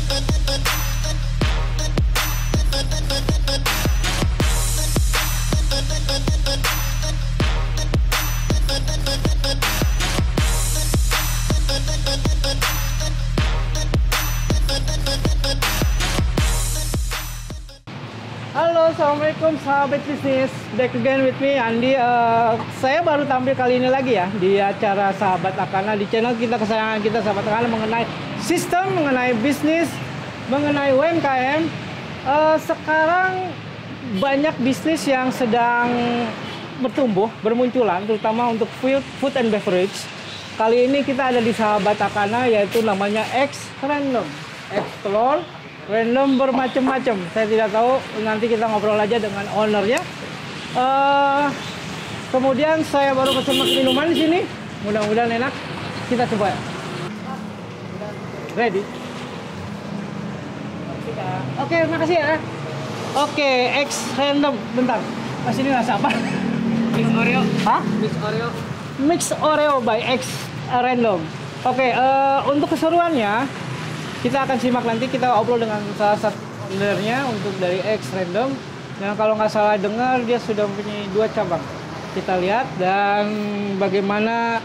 Halo, assalamualaikum sahabat bisnis. Back again with me, Andi. Saya baru tampil kali ini lagi ya di acara Sahabat Akana di channel kita kesayangan kita, Sahabat Akana, mengenai sistem, mengenai bisnis, mengenai UMKM. Sekarang banyak bisnis yang sedang bertumbuh, bermunculan, terutama untuk food and beverage. Kali ini kita ada di Sahabat Akana, yaitu namanya X Random, X telur random bermacam-macam. Saya tidak tahu, nanti kita ngobrol aja dengan ownernya. Kemudian saya baru pesen minuman di sini. Mudah-mudahan enak. Kita coba. Ready? Oke, makasih ya. Oke, X random. Bentar. Mas ini rasa apa? Mix Oreo. Hah? Mix Oreo. Mix Oreo by X Random. Oke, untuk keseruannya kita akan simak nanti, kita obrol dengan salah satu ownernya untuk dari X Random. Dan kalau nggak salah dengar, dia sudah mempunyai 2 cabang. Kita lihat dan bagaimana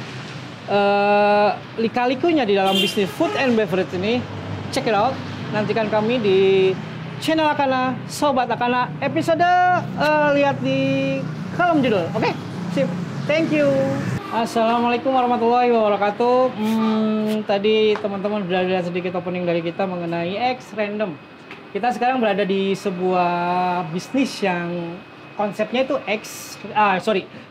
lika-likunya di dalam bisnis food and beverage ini. Check it out. Nantikan kami di channel Akana, Sobat Akana, episode lihat di kolom judul. Oke? Sip. Thank you. Assalamualaikum warahmatullahi wabarakatuh. Tadi teman-teman sudah lihat sedikit opening dari kita mengenai X Random. Kita sekarang berada di sebuah bisnis yang konsepnya itu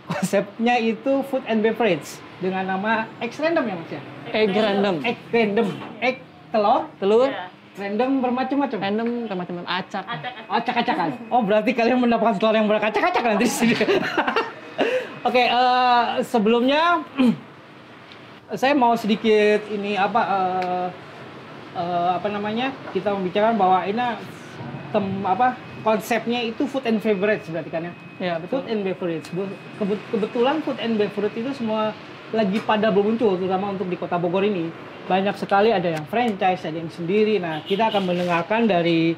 konsepnya itu food and beverage dengan nama X Random ya Mas ya? Egg Random. Egg Random. Egg telur. Yeah. Random bermacam-macam. Random bermacam-macam acak. Acak-acakan. Oh, berarti kalian mendapatkan telur yang beracak-acak nanti di sini. Oke, sebelumnya saya mau sedikit ini apa namanya, kita membicarakan bahwa ini konsepnya itu food and beverage berarti kan ya? Ya, betul. Food and beverage. Kebetulan food and beverage itu semua lagi pada bermuncul, terutama untuk di Kota Bogor ini. Banyak sekali, ada yang franchise, ada yang sendiri. Nah, kita akan mendengarkan dari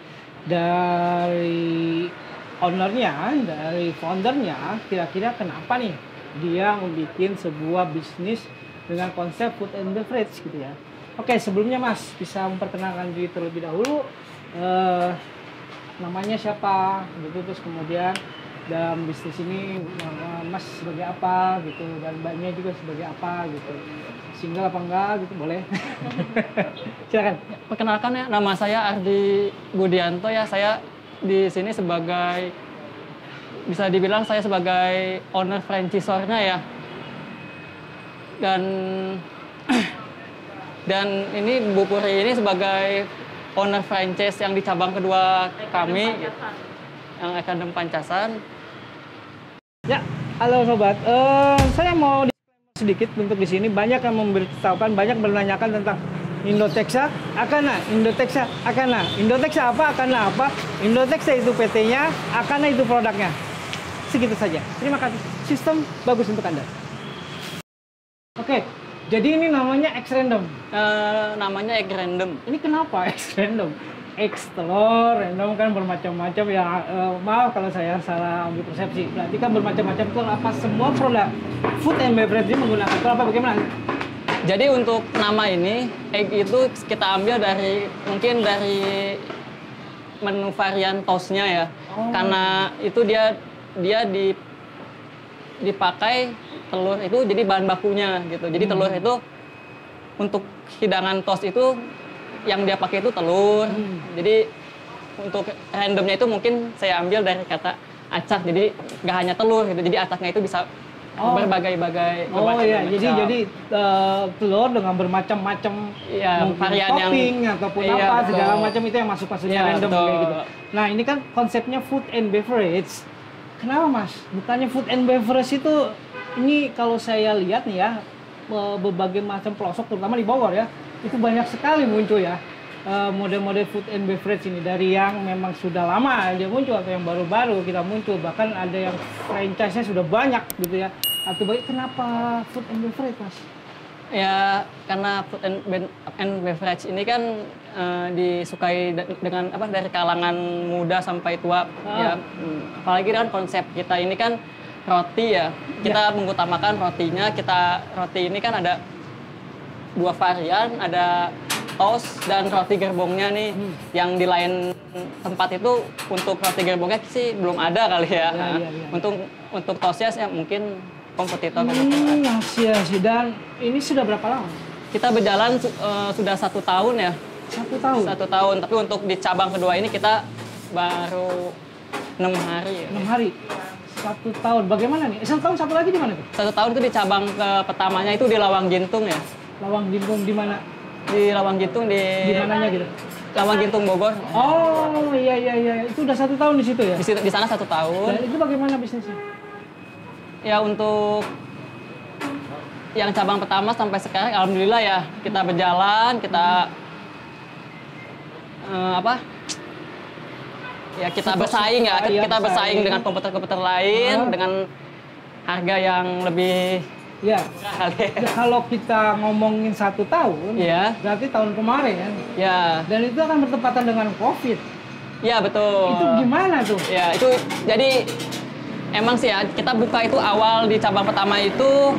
ownernya, dari foundernya, kira-kira kenapa nih dia membuat sebuah bisnis dengan konsep food and beverage gitu ya. Oke, sebelumnya Mas bisa memperkenalkan diri terlebih dahulu, namanya siapa gitu, terus kemudian dalam bisnis ini Mas sebagai apa gitu, dan Mbaknya juga sebagai apa gitu, single apa enggak gitu, boleh. Silakan. Perkenalkan ya, nama saya Ardi Budianto ya. Saya di sini sebagai, bisa dibilang saya sebagai owner franchisor-nya ya. Dan ini Bu Puri ini sebagai owner franchise yang di cabang kedua kami, yang Akadem Pancasan. Ya, halo sobat. Saya mau sedikit untuk di sini, banyak yang memberitahukan, banyak menanyakan tentang Indotexa Akana, Indotexa Akana, Indotexa apa, Akana apa. Indotexa itu PT-nya, Akana itu produknya. Segitu saja. Terima kasih. Sistem bagus untuk Anda. Oke, jadi ini namanya X Random. Namanya Egg Random. Ini kenapa X Random? X telur, random kan bermacam-macam ya. Maaf kalau saya salah ambil persepsi. Berarti kan bermacam-macam telur, apa semua produk food and beverage ini menggunakan telur apa bagaimana? Jadi untuk nama ini, egg itu kita ambil mungkin dari menu varian toastnya ya. Oh. Karena itu dia dipakai telur itu jadi bahan bakunya gitu. Jadi telur itu untuk hidangan toast itu yang dia pakai itu telur. Jadi untuk randomnya itu mungkin saya ambil dari kata acak. Jadi nggak hanya telur gitu. Jadi acaknya itu bisa berbagai-bagai. Oh iya, jadi telur dengan bermacam-macam varian topping yang ataupun apa segala macam itu yang masuk random kayak gitu. Nah, ini kan konsepnya food and beverage. Kenapa Mas? Bukannya food and beverage itu, ini kalau saya lihat nih ya, berbagai macam pelosok terutama di Bogor ya, itu banyak sekali muncul ya model-model food and beverage ini, dari yang memang sudah lama dia muncul atau yang baru-baru kita muncul, bahkan ada yang franchise-nya sudah banyak gitu ya. Atau baik, kenapa food and beverage Mas? Ya karena food and beverage ini kan disukai dengan apa dari kalangan muda sampai tua ya. Apalagi kan konsep kita ini kan roti ya. Kita mengutamakan rotinya. Roti ini kan ada 2 varian, ada toast dan roti gerbongnya nih. Yang di lain tempat itu untuk roti gerbongnya sih belum ada kali ya. Untuk toastnya ya mungkin kompetitor. Iya sih. Dan ini sudah berapa lama? Kita berjalan sudah 1 tahun ya. 1 tahun? 1 tahun, tapi untuk di cabang kedua ini kita baru 6 hari. Ya. 6 hari? 1 tahun, bagaimana nih? 1 tahun, satu lagi di mana tuh? 1 tahun itu di cabang pertamanya itu di Lawang Gintung ya. Lawang Gintung di mana? Di Lawang Gintung di mananya gitu? Lawang Gintung Bogor. Oh iya, itu udah 1 tahun di situ ya? Di sana 1 tahun. Dan itu bagaimana bisnisnya? Ya untuk yang cabang pertama sampai sekarang alhamdulillah ya kita berjalan, kita ya kita bersaing ya, kita bersaing dengan komputer-komputer lain dengan harga yang lebih ya. Kalau kita ngomongin 1 tahun, berarti tahun kemarin ya. Dan itu akan bertepatan dengan COVID. Ya betul. Itu gimana tuh? Ya itu jadi emang sih ya, kita buka itu awal di cabang pertama itu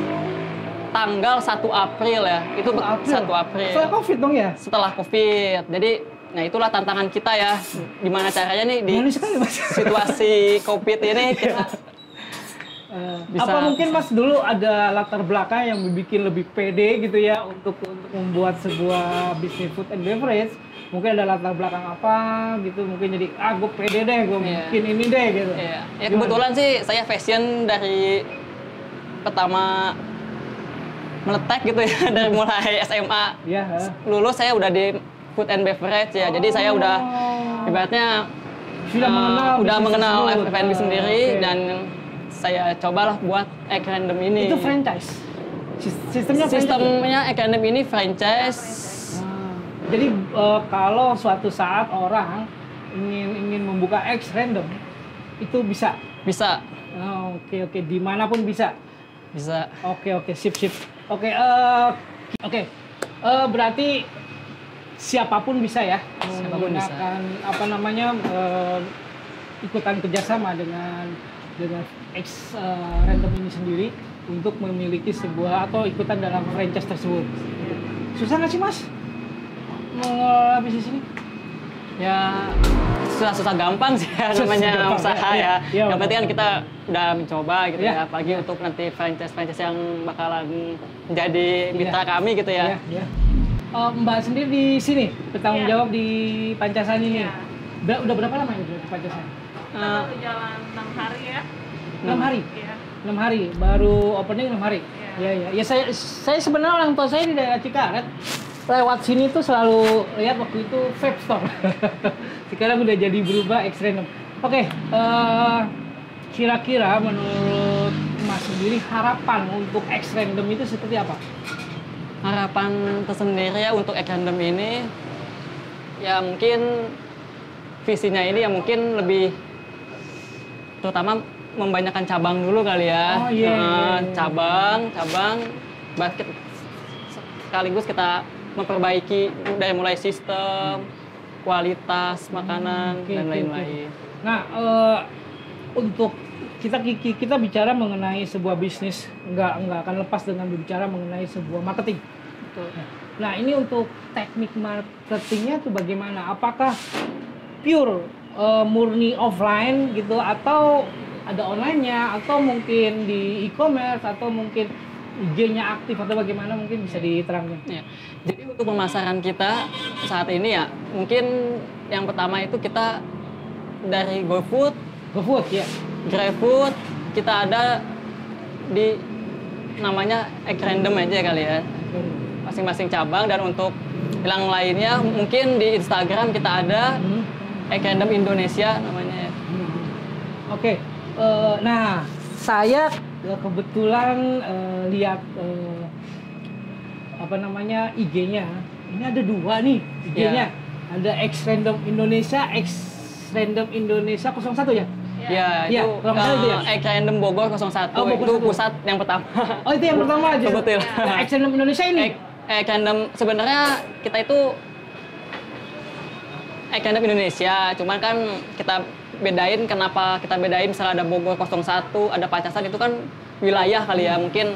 tanggal 1 April ya. Itu 1 April. Setelah COVID dong ya? Setelah COVID. Jadi, nah itulah tantangan kita ya. Gimana caranya nih di situasi COVID ini kita bisa. Apa mungkin Mas dulu ada latar belakang yang bikin lebih pede gitu ya untuk membuat sebuah bisnis food and beverage? Mungkin ada latar belakang apa gitu, mungkin jadi gue pede deh, gue bikin ini deh gitu. Ya kebetulan sih saya fashion dari pertama meletek gitu ya, dari mulai SMA. Lulus saya udah di food and beverage ya, jadi saya udah ibaratnya udah mengenal F&B sendiri dan saya cobalah buat Egg Random ini. Itu franchise? Sistemnya Egg Random ini franchise. Jadi kalau suatu saat orang ingin membuka Egg Random itu bisa? Bisa. Oke, dimanapun bisa? Bisa. Oke, sip. Oke, berarti siapapun bisa ya menggunakan ikutan kerjasama dengan Egg Random ini sendiri untuk memiliki sebuah atau ikutan dalam franchise tersebut. Susah nggak sih Mas mengelola bisnis ini? Ya susah gampang sih ya, namanya usaha ya. Yang penting kan kita udah mencoba gitu ya, apalagi untuk nanti franchise yang bakalan menjadi mitra kami gitu ya. Mbak sendiri di sini bertanggung jawab di Pancasani ini. Udah berapa lama ya di Pancasani? Kita baru jalan 6 hari ya. 6 hari? Iya. 6 hari, baru opening 6 hari? Iya. Ya saya sebenarnya orang tua saya di daerah Cikaret. Lewat sini tuh selalu lihat waktu itu vape store. Sekarang udah jadi berubah Egg Random. Oke, kira-kira menurut Mas sendiri harapan untuk Egg Random itu seperti apa? Harapan tersendiri ya untuk Egg Random ini ya mungkin visinya ini ya mungkin lebih terutama membanyakan cabang dulu kali ya. Cabang basket sekaligus kita memperbaiki dari mulai sistem, kualitas makanan dan lain-lain. Nah, untuk kita bicara mengenai sebuah bisnis, nggak akan lepas dengan berbicara mengenai sebuah marketing. Betul. Nah, ini untuk teknik marketingnya tuh bagaimana? Apakah pure murni offline gitu, atau ada online-nya, atau mungkin di e-commerce, atau mungkin IG-nya aktif, atau bagaimana, mungkin bisa diterangkan? Ya. Jadi untuk pemasaran kita saat ini ya, mungkin yang pertama itu kita dari GoFood ya. GrabFood, kita ada di namanya Egg Random aja kali ya. Masing-masing cabang, dan untuk yang lainnya mungkin di Instagram kita ada Egg Random Indonesia namanya. Oke. Nah, saya kebetulan lihat IG-nya. Ini ada 2 nih IG-nya. Ada Egg Random Indonesia, Egg Random Indonesia 01 ya? Ya, Iya, itu kalau nggak salah itu ya? Egg Random Bogor 01. Oh, Bogor itu 01. pusat yang pertama. Oh itu yang pertama aja. Betul. X&M Indonesia ini. Egg Random sebenarnya kita itu Egg Random Indonesia, cuman kan kita bedain, kenapa kita bedain misalnya ada Bogor 01, ada Pacasan, itu kan wilayah kali ya, mungkin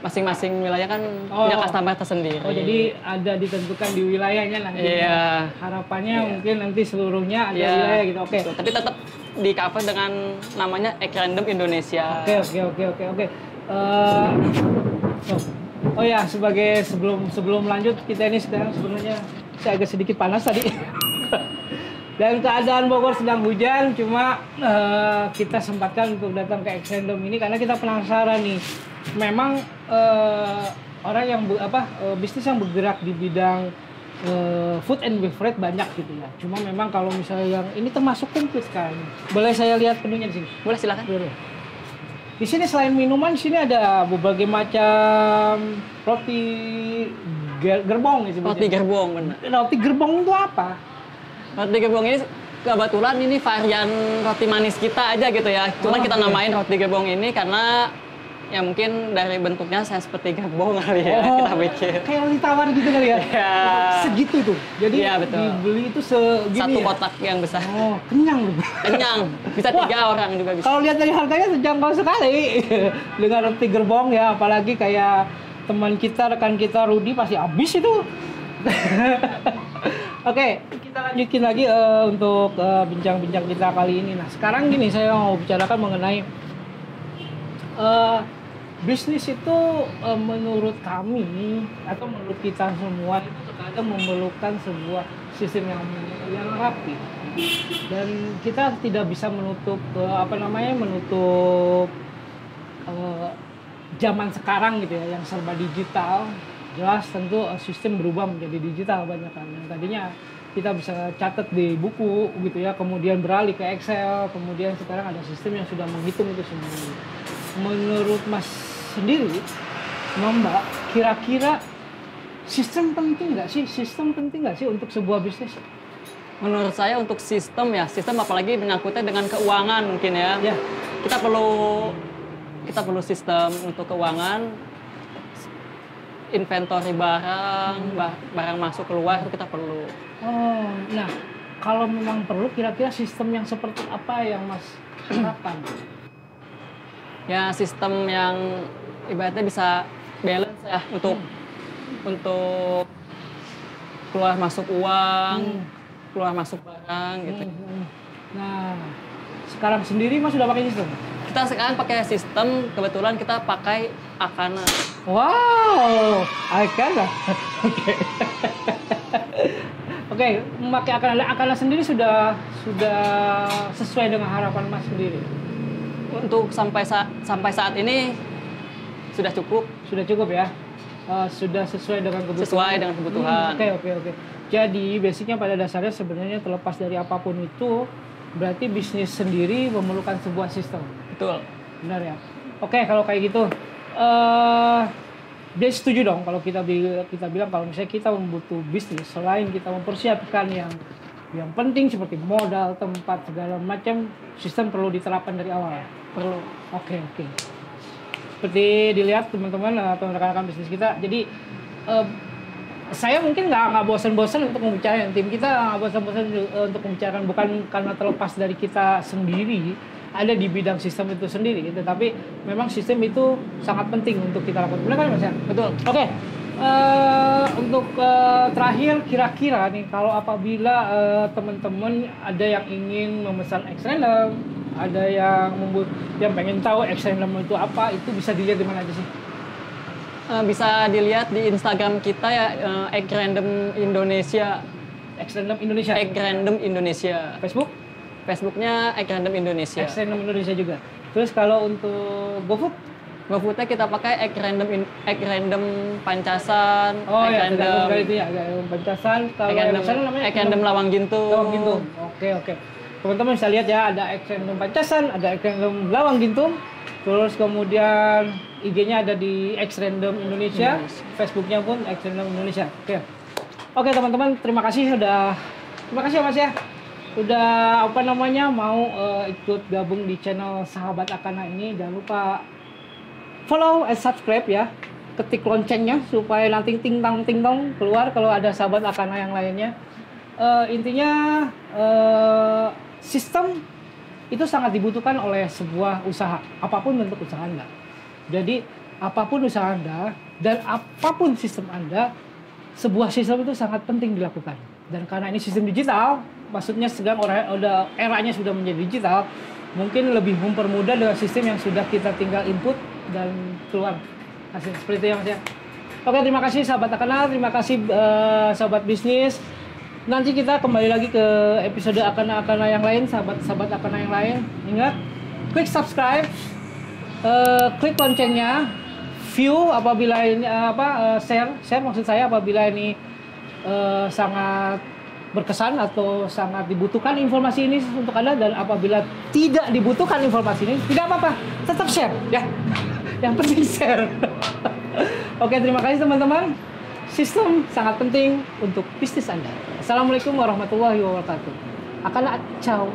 masing-masing wilayah kan punya customer tersendiri. Oh jadi ada ditentukan di wilayahnya nanti. Iya. Harapannya mungkin nanti seluruhnya ada Iya. wilayah gitu. Oke. Tapi tetap di cover dengan namanya Egg Random Indonesia. Oke. Oh ya, sebagai sebelum lanjut, kita ini sekarang sebenarnya saya agak sedikit panas tadi. Dan keadaan Bogor sedang hujan, cuma kita sempatkan untuk datang ke Egg Random ini karena kita penasaran nih. Memang orang yang bisnis yang bergerak di bidang food and beverage banyak gitu ya. Cuma memang kalau misalnya yang ini termasuk komplit kan. Boleh saya lihat menunya di sini? Boleh, silakan. Boleh. Di sini selain minuman, di sini ada berbagai macam roti gerbong ya sebutnya. Roti gerbong, benar. Roti gerbong itu apa? Roti gerbong ini kebetulan ini varian roti manis kita aja gitu ya. Cuma kita namain roti gerbong ini karena ya mungkin dari bentuknya saya seperti gerbong kali ya, kita pikir. Kayak roti tawar gitu kali ya? Ya. Segitu tuh. Jadi Iya, betul. dibeli itu segini Satu ya? kotak yang besar. Oh, kenyang loh. Kenyang. Bisa 3 orang juga bisa. Kalau lihat dari harganya terjangkau sekali. Dengan roti gerbong ya, apalagi kayak teman kita, rekan kita Rudi pasti habis itu. Oke, kita lanjutin lagi untuk bincang-bincang kita kali ini. Nah, sekarang gini saya mau bicarakan mengenai bisnis itu menurut kami atau menurut kita semua itu terkadang memerlukan sebuah sistem yang rapi, dan kita tidak bisa menutup zaman sekarang gitu ya yang serba digital. Jelas tentu sistem berubah menjadi digital banyak kan. Yang tadinya kita bisa catat di buku gitu ya, kemudian beralih ke Excel, kemudian sekarang ada sistem yang sudah menghitung itu semua. Menurut Mas sendiri, Mbak, kira-kira sistem penting nggak sih? Sistem penting nggak sih untuk sebuah bisnis? Menurut saya untuk sistem apalagi menyangkutnya dengan keuangan mungkin ya. Ya. Kita perlu sistem untuk keuangan, inventory barang masuk keluar itu kita perlu. Oh, nah kalau memang perlu, kira-kira sistem yang seperti apa yang Mas harapkan? Ya sistem yang ibaratnya bisa balance ya untuk keluar masuk uang, keluar masuk barang gitu. Nah, sekarang sendiri Mas sudah pakai sistem? Kita sekarang pakai sistem, kebetulan kita pakai Akana. Wow, Akana. Oke, memakai Akana sendiri sudah sesuai dengan harapan Mas sendiri. Untuk sampai saat ini sudah cukup. Sudah cukup ya. Sudah sesuai dengan kebutuhan. Sesuai dengan kebutuhan. Oke. Jadi basicnya pada dasarnya sebenarnya terlepas dari apapun itu, berarti bisnis sendiri memerlukan sebuah sistem. Betul. Benar ya. Oke, kalau kayak gitu, dia setuju dong kalau kita bilang kalau misalnya kita membutuh bisnis, selain kita mempersiapkan yang penting seperti modal, tempat, segala macam, sistem perlu diterapkan dari awal. Perlu. Oke. Seperti dilihat teman-teman atau rekan-rekan bisnis kita, jadi saya mungkin nggak bosan-bosan untuk membicarakan, tim kita nggak bosan-bosan untuk membicarakan, bukan karena terlepas dari kita sendiri ada di bidang sistem itu sendiri, tetapi memang sistem itu sangat penting untuk kita lakukan. Benar kan Mas ya? Betul. Oke. Untuk terakhir, kira-kira nih kalau apabila teman-teman ada yang ingin memesan Egg Random, ada yang pengen tahu Egg Random itu apa, itu bisa dilihat di mana aja sih? Bisa dilihat di Instagram kita ya, Egg Random Indonesia. Egg Random Indonesia. Egg Random Indonesia. Facebooknya Egg Random Indonesia. Egg Random Indonesia juga. Terus kalau untuk GoFood? GoFoodnya kita pakai Egg Random Pancasan. Oh Egg ya, Random itu ya, Pancasan. Kalau yang sana namanya Egg Random Lawang Gintung. Lawang Gintung. Oke. Teman-teman bisa lihat ya, ada Egg Random Pancasan, ada Egg Random Lawang Gintung. Terus kemudian IG-nya ada di Egg Random Indonesia, Facebooknya pun Egg Random Indonesia. Oke teman-teman, terima kasih ya Mas ya. udah apa namanya mau ikut gabung di channel Sahabat Akana ini. Jangan lupa follow and subscribe ya. Ketik loncengnya supaya nanti ting tong keluar kalau ada Sahabat Akana yang lainnya. Intinya sistem itu sangat dibutuhkan oleh sebuah usaha, apapun bentuk usaha Anda. Jadi apapun usaha Anda dan apapun sistem Anda, sebuah sistem itu sangat penting dilakukan. Dan karena ini sistem digital, maksudnya sedang udah eranya sudah menjadi digital, mungkin lebih mempermudah dengan sistem yang sudah kita tinggal input dan keluar hasil seperti itu ya Mas ya. Oke, terima kasih Sahabat Akana, terima kasih Sahabat Bisnis. Nanti kita kembali lagi ke episode Akana-Akana yang lain, sahabat-sahabat Akana yang lain. Ingat, klik subscribe, klik loncengnya, view apabila ini share maksud saya apabila ini sangat berkesan atau sangat dibutuhkan informasi ini untuk Anda, dan apabila tidak dibutuhkan informasi ini tidak apa-apa, tetap share ya. Yang penting share. Oke, terima kasih teman-teman. Sistem sangat penting untuk bisnis Anda. Assalamualaikum warahmatullahi wabarakatuh. Akana, ciao.